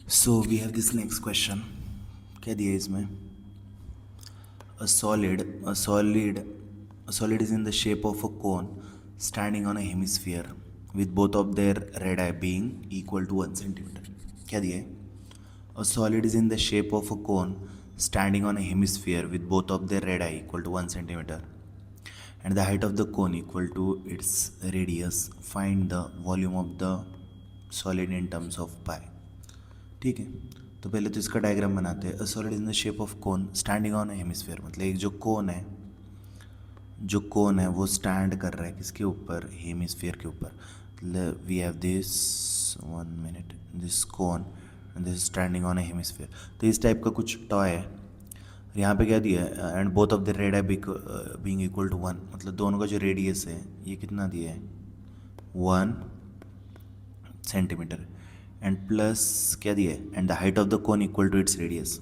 So we have this next question. क्या दिया है इसमें? A solid, a solid, a solid is in the shape of a cone standing on a hemisphere with both of their radii being equal to 1 centimeter. क्या दिया है? A solid is in the shape of a cone standing on a hemisphere with both of their radii equal to 1 centimeter and the height of the cone equal to its radius. Find the volume of the solid in terms of pi. ठीक है, तो पहले तो इसका diagram बनाते हैं. A solid in the shape of cone standing on hemisphere, मतलब एक जो कोन है वो स्टैंड कर रहा है किसके ऊपर? हेमिस्फीयर के ऊपर. We have this 1 minute, this cone and this standing on a hemisphere. तो इस टाइप का कुछ टॉय है. यहाँ पे क्या दिया है? And both of the red being equal to 1, मतलब दोनों का जो रेडियस है ये कितना दिया है? 1 सेंटीमीटर. एंड प्लस क्या दिया है? And the height of the cone equal to its radius.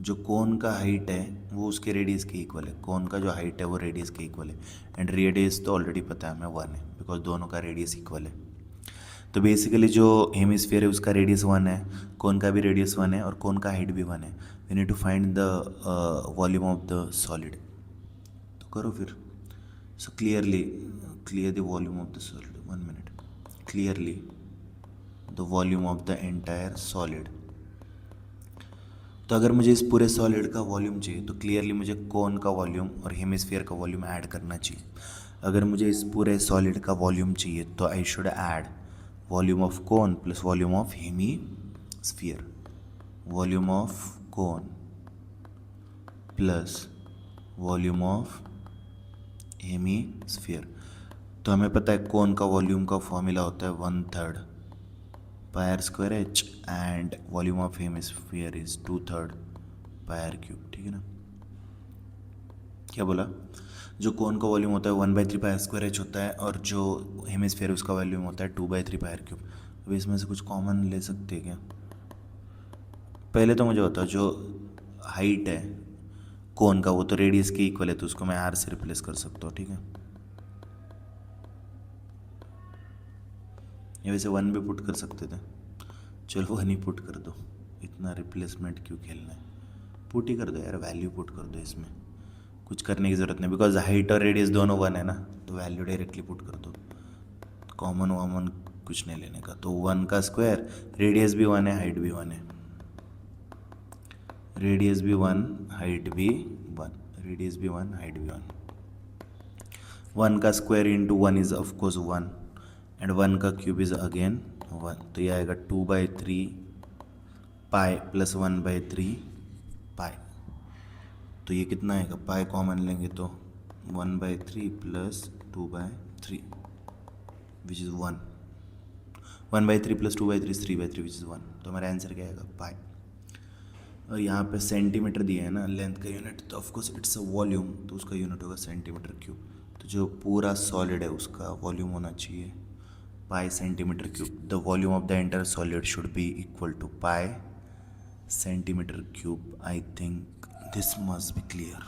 जो कोन का हाइट है वो उसके रेडियस के इक्वल है. कोन का जो हाइट है वो रेडियस के इक्वल है. एंड रेडियस तो ऑलरेडी पता है हमें 1 है, बिकॉज दोनों का रेडियस इक्वल है. तो बेसिकली जो हेमिस्फीयर है उसका रेडियस 1 है, कोन का भी रेडियस 1 है और कोन का हाइट भी 1 है. We need to find the volume of the solid. तो करो फिर. So clear the volume of the solid. 1 minute. Clearly the volume of the entire solid. तो अगर मुझे इस पूरे सॉलिड का वॉल्यूम चाहिए तो क्लियरली मुझे कोन का वॉल्यूम और हेमिस्फीयर का वॉल्यूम ऐड करना चाहिए. अगर मुझे इस पूरे सॉलिड का वॉल्यूम चाहिए तो I should add volume of cone plus volume of hemisphere. Volume of cone plus volume of hemisphere. तो हमें पता है कोन का वॉल्यूम का फॉर्मूला होता है 1/3 pi r square h and volume of hemisphere is 2/3 pi r cube. ठीक है ना? क्या बोला? जो कोन का वॉल्यूम होता है 1/3 pi r square h होता है और जो हेमिस्फीयर उसका वॉल्यूम होता है 2/3 pi r cube. अब इसमें से कुछ कॉमन ले सकते हैं क्या? पहले तो मुझे बताओ, जो हाइट है कोन का वो तो रेडियस के इक्वल है, तो उसको मैं r से रिप्लेस कर सकता हूँ. ठीक है, या वैसे 1 भी पुट कर सकते थे. चलो 1 ही पुट कर दो, इतना रिप्लेसमेंट क्यों खेलना है? पुट ही कर दो यार, वैल्यू पुट कर दो. इसमें कुछ करने की ज़रूरत नहीं, बिकॉज हाइट और रेडियस दोनों 1 है ना, तो वैल्यू डायरेक्टली पुट कर दो. कॉमन वामन कुछ नहीं लेने का. तो 1 का स्क्वायर, रेडियस भी 1 है, हाइट भी 1 है. रेडियस भी 1, हाइट भी 1. रेडियस भी 1, हाइट भी 1. 1 का square into 1 is of course 1 and 1 का क्यूब इज अगेन 1. तो ये आएगा 2/3 पाई प्लस 1/3 पाई. तो ये कितना आएगा? पाई कॉमन लेंगे तो 1/3 plus 2/3 which is 1. 1/3 plus 2/3 is 3/3 which is 1. तो हमारा आंसर क्या आएगा? पाई. और यहाँ पे सेंटीमीटर दिया है ना लेंथ का यूनिट, तो ऑफकोर्स इट्स अ वॉल्यूम, तो उसका यूनिट होगा सेंटीमीटर क्यूब. तो जो पूरा सॉलिड है उसका वॉल्यूम होना चाहिए pi centimeter cube. The volume of the entire solid should be equal to pi centimeter cube. I think this must be clear.